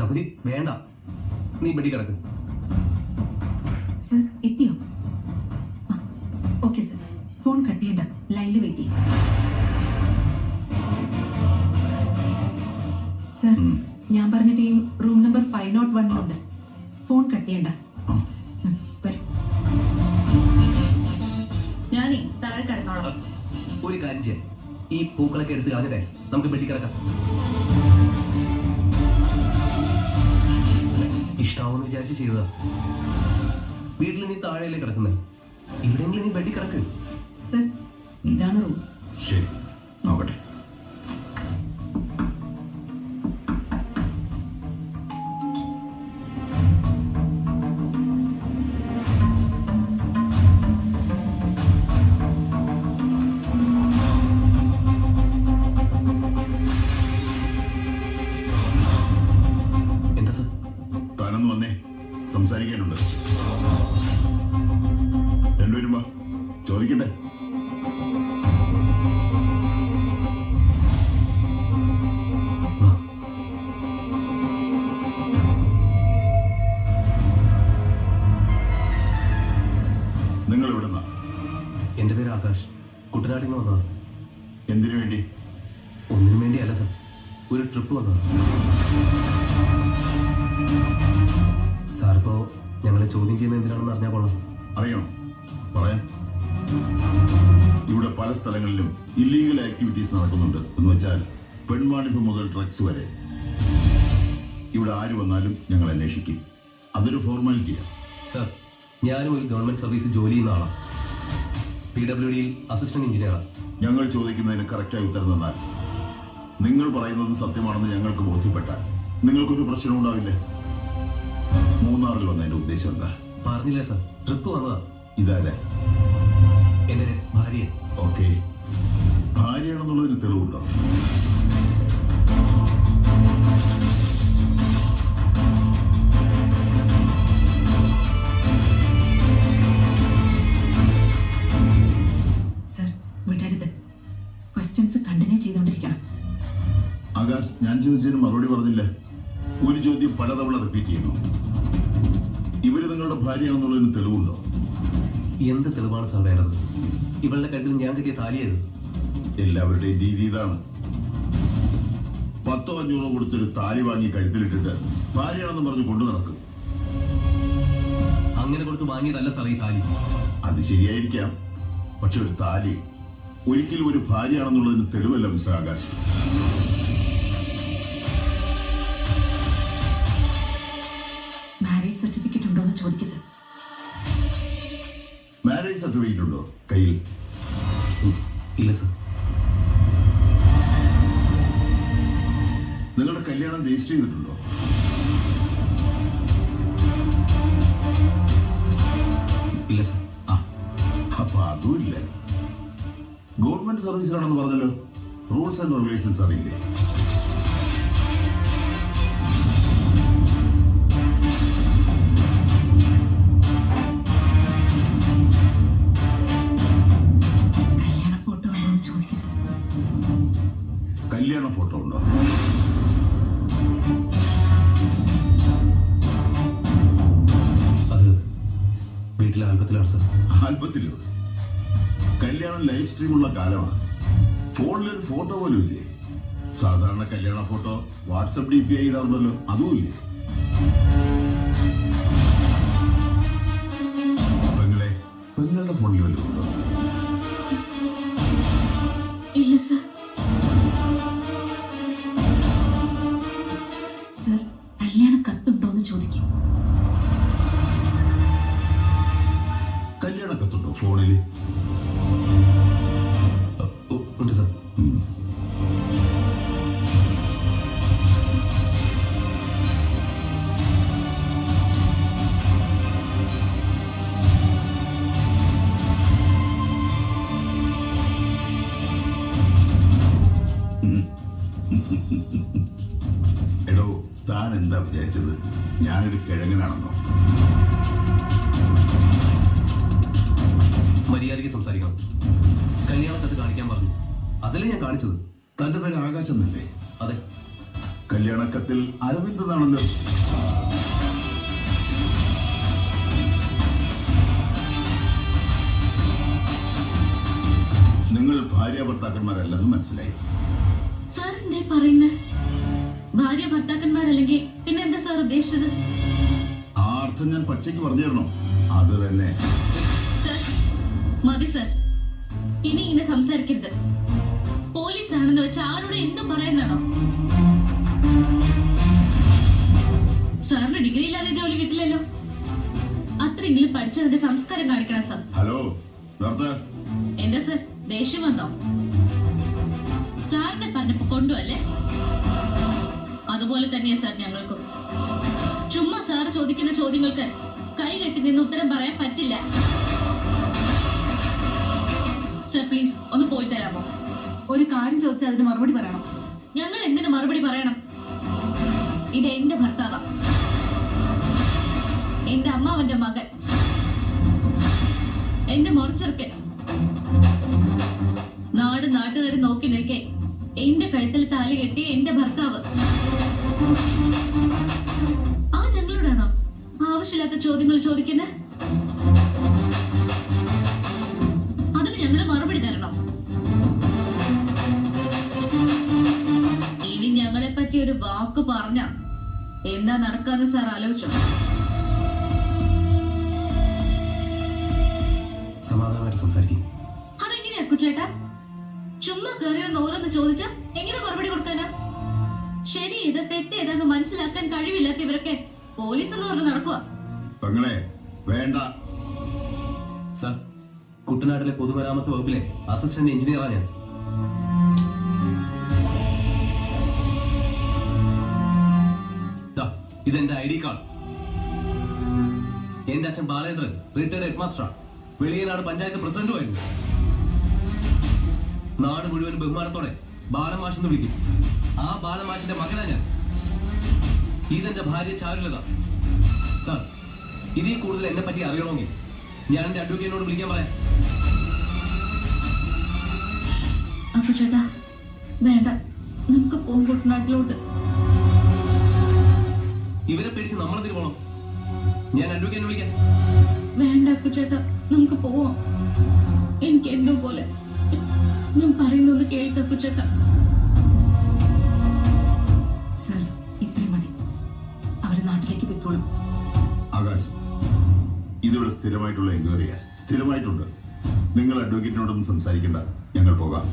കകുതി വേണ്ട, നീ ബെഡി കിടക്ക്. സർ എത്തിയോ? ഓക്കെ സർ, ഫോൺ കട്ട് ചെയ്യണ്ട, ലൈനിൽ വെയിറ്റ് ചെയ്യും. സർ ഞാൻ പറഞ്ഞ team room number 501 phone cut ചെയ്യണ്ട. വരും, ഞാനേ താഴെ കിടന്നോളാം. ഒരു കാര്യം ചെയ്യാം, ഈ പൂക്കളൊക്കെ എടുത്ത് കളഞ്ഞിട്ടേ നമുക്ക് ബെഡി കിടക്കാം. ഇഷ്ടാവെന്ന് വിചാരിച്ച് ചെയ്തതാ. വീട്ടിൽ നീ താഴെയല്ലേ കിടക്കുന്നത്, ഇവിടെയെങ്കിലും നീ ബെഡി കിടക്ക്. സർ ഇതാണ് റൂം. ശരി, നോക്കട്ടെ. എന്താ സർ? താനൊന്ന് വന്നേ, സംസാരിക്കാനുണ്ട്. രണ്ടുപേരും വാ, ചോദിക്കട്ടെ. വാ. നിങ്ങൾ എവിടുന്നാ? എൻ്റെ പേര് ആകാശ്, കുട്ടനാട്ടിൽ നിന്ന് വന്നതാണ്. എന്തിനു വേണ്ടി? ഒന്നിനും വേണ്ടിയല്ല സർ, ഒരു ട്രിപ്പ് വന്നതാണ്. സാറിപ്പോ ഞങ്ങളെ ചോദ്യം ചെയ്യുന്നത് എന്തിനാണെന്ന് അറിഞ്ഞാൽ കൊള്ളാം. അറിയണം, പറയാം. ഇവിടെ പല സ്ഥലങ്ങളിലും ഇല്ലീഗൽ ആക്ടിവിറ്റീസ് നടക്കുന്നുണ്ട്. എന്ന് വെച്ചാൽ പെൺവാണിഭം മുതൽ ഡ്രഗ്സ് വരെ. ഇവിടെ ആര് വന്നാലും ഞങ്ങൾ അന്വേഷിക്കും. അതൊരു ഫോർമാലിറ്റിയാണ്. സർ, ഞാനും ഒരു ഗവൺമെന്റ് സർവീസ് ജോലി ചെയ്യുന്ന ആളാണ്. PWDയിൽ അസിസ്റ്റന്റ് എഞ്ചിനീയറാണ്. ഞങ്ങൾ ചോദിക്കുന്നതിന് കറക്റ്റായി ഉത്തരം തന്നാൽ, നിങ്ങൾ പറയുന്നത് സത്യമാണെന്ന് ഞങ്ങൾക്ക് ബോധ്യപ്പെട്ടാൽ നിങ്ങൾക്കൊരു പ്രശ്നം ഉണ്ടാവില്ലേ? മൂന്നാറിൽ വന്നതിന്റെ ഉദ്ദേശം എന്താ? പറഞ്ഞില്ലേ സർ, ട്രിപ്പ് വന്നതാ. ഇതാരെ? എൻ്റെ ഭാര്യ. ഓക്കെ, ഭാര്യയാണെന്നുള്ളതിന് തെളിവുണ്ടോ? സർ വിടരുത്, ക്വസ്റ്റ്യൻസ് കണ്ടിന്യൂ ചെയ്തുകൊണ്ടിരിക്കണം. ആകാശ്, ഞാൻ ചോദിച്ചതിന് മറുപടി പറഞ്ഞില്ല. ഒരു ചോദ്യം പലതവണ റിപ്പീറ്റ് ചെയ്യുന്നു. ഇവര് നിങ്ങളുടെ ഭാര്യയാണെന്നുള്ളതിന് തെളിവുണ്ടോ? എന്ത് തെളിവാണ് സാർ വേണ്ടത്? ഇവളുടെ കഴുത്തിൽ ഞാൻ കിട്ടിയ താലിയത്. എല്ലാവരുടെയും രീതി ഇതാണ്. 10 or 5 കൊടുത്തൊരു താലി വാങ്ങി കഴുത്തിലിട്ടിട്ട് ഭാര്യയാണെന്ന് പറഞ്ഞ് കൊണ്ടു നടക്കും. അങ്ങനെ കൊടുത്ത് വാങ്ങിയതല്ല സാർ ഈ താലി. അത് ശരിയായിരിക്കാം, പക്ഷെ ഒരു താലി ഒരിക്കലും ഒരു ഭാര്യയാണെന്നുള്ളതിന് തെളിവല്ല മിസ്റ്റർ ആകാശ്. മാരേജ് സർട്ടിഫിക്കറ്റ് ഉണ്ടോ എന്ന് ചോദിക്കുക സർ. മാരേജ് സർട്ടിഫിക്കറ്റ് ഉണ്ടോ കയ്യിൽ? ഇല്ല സർ. നിങ്ങളുടെ കല്യാണം രജിസ്റ്റർ ചെയ്തിട്ടുണ്ടോ? ഇല്ല സർ. അപ്പൊ അതും ഇല്ല. ഗവൺമെന്റ് സർവീസിലാണെന്ന് പറഞ്ഞല്ലോ, റൂൾസ് ആൻഡ് റെഗുലേഷൻസ് അറിയില്ലേ? കല്യാണ ഫോട്ടോ ഉണ്ടോ എന്ന് ചോദിക്കുക സർ. കല്യാണ ഫോട്ടോ ഉണ്ടോ? അത് വീട്ടിലെ ആൽബത്തിലാണ് സർ. ആൽബത്തിലോ? കല്യാണം ലൈവ് സ്ട്രീമുള്ള കാലമാണ്. ഫോണിലൊരു ഫോട്ടോ പോലും ഇല്ലേ? സാധാരണ കല്യാണ ഫോട്ടോ വാട്സപ്പ് DP ആയി ഇടാറുണ്ടല്ലോ, അതും ഇല്ലേ? പെങ്ങളുടെ ഫോണിൽ വല്ലതും ഉണ്ടോ? ഇല്ല സർ. സർ കല്യാണ കത്തുണ്ടോ എന്ന് ചോദിക്കും. കല്യാണ കത്തുണ്ടോ ഫോണിൽ? ഉണ്ട് സർ. എടോ, താൻ എന്താ വിചാരിച്ചത്? ഞാനൊരു കിഴങ്ങനാണെന്നോ? മര്യാദയ്ക്ക് സംസാരിക്കണം. കല്യാണക്കത്ത് കാണിക്കാൻ പറഞ്ഞു, അതല്ലേ ഞാൻ കാണിച്ചത്. തന്റെ പേര് ആകാശം എന്നല്ലേ? അതെ. കല്യാണക്കത്തിൽ അരവിന്ദ് എന്നാണല്ലോ. നിങ്ങൾ ഭാര്യ ഭർത്താക്കന്മാരല്ലെന്ന് മനസ്സിലായി. സാർ എന്തേ പറയുന്നത്? ഭാര്യ ഭർത്താക്കന്മാരല്ലെങ്കിൽ പിന്നെ എന്താ സാർ ഉദ്ദേശിച്ചത്? ആ അർത്ഥം ഞാൻ പച്ചയ്ക്ക് പറഞ്ഞു തരണോ? അത് തന്നെ. സർ മതി സർ, ഇനി ഇങ്ങനെ സംസാരിക്കരുത്. പോലീസ് ആണെന്ന് വെച്ച് ആരോട് എന്തും പറയുന്നതാണോ? സാറിന് ഡിഗ്രി ഇല്ലാതെ ജോലി കിട്ടില്ലല്ലോ. അത്രയെങ്കിലും പഠിച്ചതിന്റെ സംസ്കാരം കാണിക്കണം സാർ. ഹലോ നിർത്ത്. എന്താ സർ ദേഷ്യം വന്നോ? സാറിനെ പറഞ്ഞപ്പോ കൊണ്ടുവല്ലേ? അതുപോലെ തന്നെയാ സാർ ഞങ്ങൾക്കും. ചുമ്മാ സാർ ചോദിക്കുന്ന ചോദ്യങ്ങൾക്ക് കൈ കെട്ടി നിന്ന് ഉത്തരം പറയാൻ പറ്റില്ല. സർ പ്ലീസ് ഒന്ന് പോയി തരാമോ? ഒരു കാര്യം ചോദിച്ചാൽ അതിന് മറുപടി പറയണം. ഞങ്ങൾ എന്തിനു മറുപടി പറയണം? ഇത് എന്റെ ഭർത്താവാ, എന്റെ അമ്മാവന്റെ മകൻ, എന്റെ മുറച്ചെറുക്കൻ. നാട്ടുകാർ നോക്കി നിൽക്കെ എന്റെ കഴുത്തിൽ താലി കെട്ടി എന്റെ ഭർത്താവ്. ആ ഞങ്ങളോടാണോ ആവശ്യമില്ലാത്ത ചോദ്യങ്ങൾ ചോദിക്കുന്നത്? അതിന് ഞങ്ങൾ മറുപടി തരണം. ഇനി ഞങ്ങളെ പറ്റി ഒരു വാക്ക് പറഞ്ഞ എന്താ നടക്കാന്ന് സാർ ആലോചിച്ചോ? സമാധാനമായിട്ട് സംസാരിക്കും. അതെങ്ങനെയാ കുച്ചേട്ടാ? ചുമ്മാ കയറിയൊന്ന് ഓരോന്ന് ചോദിച്ചാ എങ്ങനെ മറുപടി കൊടുക്കാനാ? ശരി ഇത് തെറ്റേതാന്ന് മനസ്സിലാക്കാൻ കഴിവില്ലാത്ത ഇവരൊക്കെ പോലീസ് എന്ന് പറഞ്ഞ് നടക്കുക. പെങ്ങളെ വേണ്ട. സർ, കുട്ടനാട്ടിലെ പൊതുമരാമത്ത് വകുപ്പിലെ അസിസ്റ്റന്റ് എഞ്ചിനീയറാണ് ഞാൻ. ഇതെന്റെ ID കാർഡ്. എന്റെ അച്ഛൻ ബാലേന്ദ്രൻ റിട്ടയർഡ് ഹെഡ് മാസ്റ്ററാണ്. വെളിയനാട് പഞ്ചായത്ത് പ്രസിഡന്റുമായിരുന്നു. നാട് മുഴുവൻ ബഹുമാനത്തോടെ ബാലമാഷ് എന്ന് വിളിക്കും. ആ ബാലമാഷിന്റെ മകനാ ഞാൻ. ഇതെന്റെ ഭാര്യ ചാരുലത. സർ, ഇതിൽ കൂടുതൽ എന്നെ പറ്റി അറിയണമെങ്കിൽ ഞാൻ എന്റെ അഡ്വക്കേറ്റിനോട് വിളിക്കാൻ പറയാം. അപ്പൊ ചേട്ടാ വേണ്ട, നമുക്ക് പോകും കുട്ടനാട്ടിലോട്ട്. ഇവരെ പേടിച്ച് നമ്മളെന്തിന് പോണം? ഞാൻ അഡ്വക്കേറ്റിനെ വിളിക്കാം. വേണ്ട അക്കുചേട്ടാ, നമുക്ക് പോവാം. എനിക്ക് എന്തോ പോലെ. ഞാൻ പറയുന്നൊന്ന് കേൾക്ക അക്കുചേട്ടാ. സാർ ഇത്രയും മതി, അവര് നാട്ടിലേക്ക് പോയിക്കോളും. ആകാശ്, ഇതിവിടെ സ്ഥിരമായിട്ടുള്ള എൻക്വയറിയാ. സ്ഥിരമായിട്ടുണ്ട്. നിങ്ങൾ അഡ്വക്കേറ്റിനോടൊന്നും സംസാരിക്കണ്ട, ഞങ്ങൾ പോകാം.